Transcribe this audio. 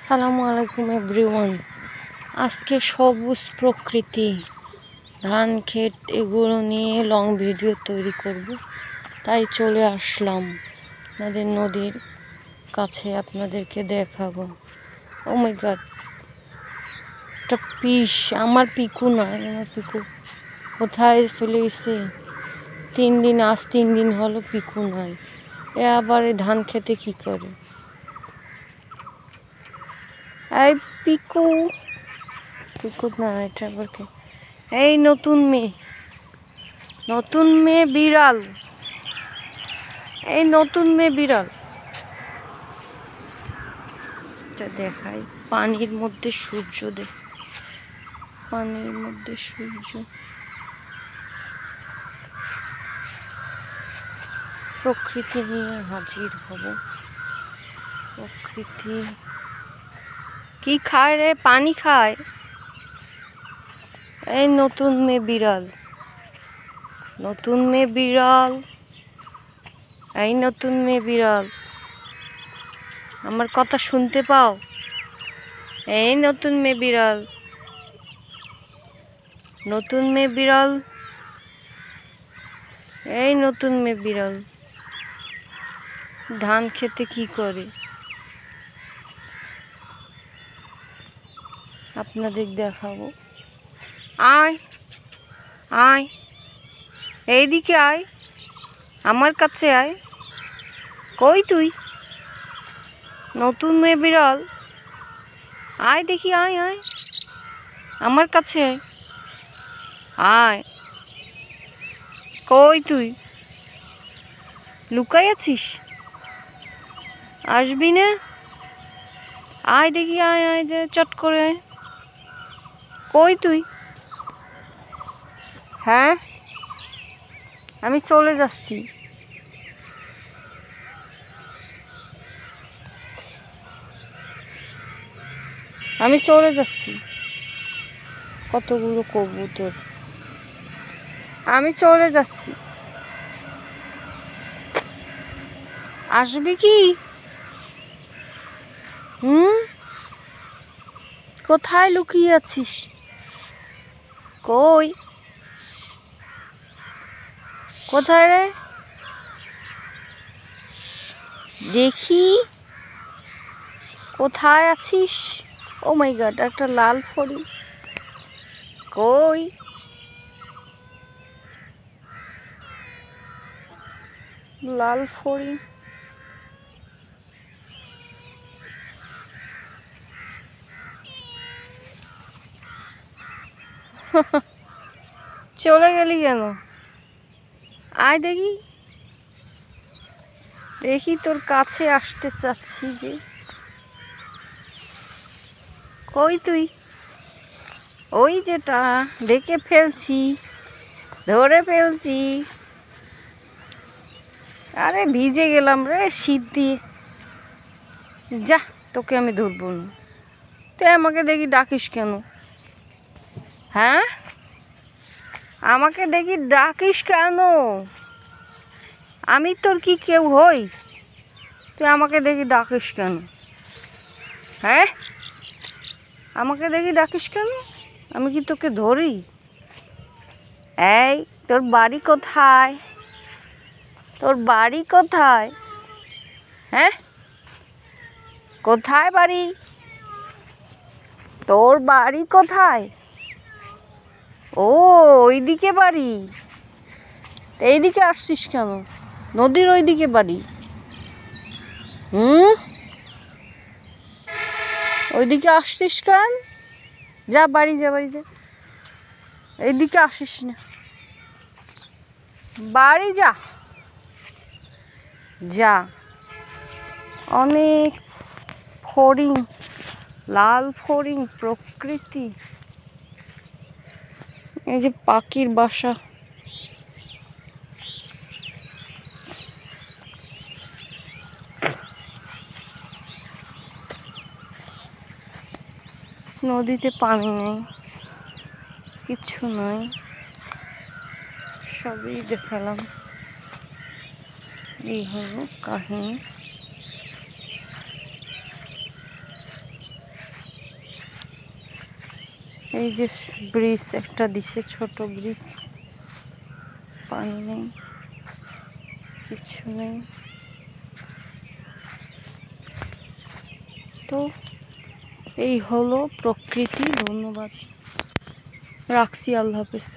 আসসালামু আলাইকুম এভরিওয়ান। আজকে সবুজ প্রকৃতি, ধান ক্ষেত এগুলো নিয়ে লং ভিডিও তৈরি করব, তাই চলে আসলাম আপনাদের নদীর কাছে আপনাদেরকে দেখাবো। ও মাই গড, একটা পিস, আমার পিকু নয়, আমার পিকু কোথায় চলে গেছে? 3 দিন, আজ 3 দিন হলো পিকু নাই। এ আবার এই ধান খেতে কি করে? এই পিকু, পিকু না, এটা আবার কে? এই নতুন মেয়ে বিড়াল, এই নতুন মেয়ে বিড়াল। দেখাই, পানির মধ্যে সূর্য, পানির মধ্যে সূর্য, প্রকৃতি নিয়ে হাজির হব। প্রকৃতি কি খায় রে? পানি খায়। এই নতুন মেয়ে বিড়াল, নতুন মেয়ে বিড়াল, এই নতুন মেয়ে বিড়াল, আমার কথা শুনতে পাও? এই নতুন মেয়ে বিড়াল, নতুন মেয়ে বিড়াল, এই নতুন মেয়ে বিড়াল ধান খেতে কি করে আপনাদের দেখাবো। আয় আয়, এইদিকে আয়, আমার কাছে আয়। কই তুই নতুন মেয়ে বিড়াল? আয় দেখি, আয় আয়, আমার কাছে আয়। আয়, কই তুই? লুকাই আছিস? আসবি না? আয় দেখি, আয় আয়, যে চট করে আয়। কই তুই? হ্যাঁ, আমি চলে যাচ্ছি। আমি চলে যাচ্ছি। কতগুলো কবুতর, আমি চলে যাচ্ছি। আসবি কি? কোথায় লুকিয়ে আছিস? কই? কোথায় রে? দেখি, কোথায় আছিস? ও মাই গড, একটা লাল ফড়িং। কই? লাল ফড়িং, চলে গেলি কেন? আয় দেখি, দেখি তোর কাছে আসতে চাচ্ছি যে। কই তুই? ওই যেটা দেখে ফেলছি, ধরে ফেলছি। আরে ভিজে গেলাম রে শীত দিয়ে। যা, তোকে আমি ধরবো না। তুই আমাকে দেখি ডাকিস কেন? হ্যাঁ, আমাকে দেখি ডাকিস কেন? আমি তোর কি কেউ হই? তুই আমাকে দেখি ডাকিস কেন? হ্যাঁ, আমাকে দেখি ডাকিস কেন? আমি কি তোকে ধরি? এই, তোর বাড়ি কোথায়? তোর বাড়ি কোথায়? হ্যাঁ, কোথায় বাড়ি? তোর বাড়ি কোথায়? ও, ওইদিকে বাড়ি। এইদিকে আসছিস কেন? নদীর ওইদিকে বাড়ি। ওইদিকে আসছিস কেন? যা বাড়ি, যা বাড়ি যা, এইদিকে আসিস না, বাড়ি যা, যা। অনেক ফড়িং, লাল ফড়িং, প্রকৃতি। এই যে পাখির বাসা। নদীতে পানি নেই, কিচ্ছু নয়, সবই দেখালাম। এই হলো কাহিনী। এই যে ব্রিজ একটা দিছে, ছোট ব্রিজ, পানি নেই, কিছু নেই। তো এই হলো প্রকৃতি। ধন্যবাদ, রাখছি, আল্লাহ হাফেজ।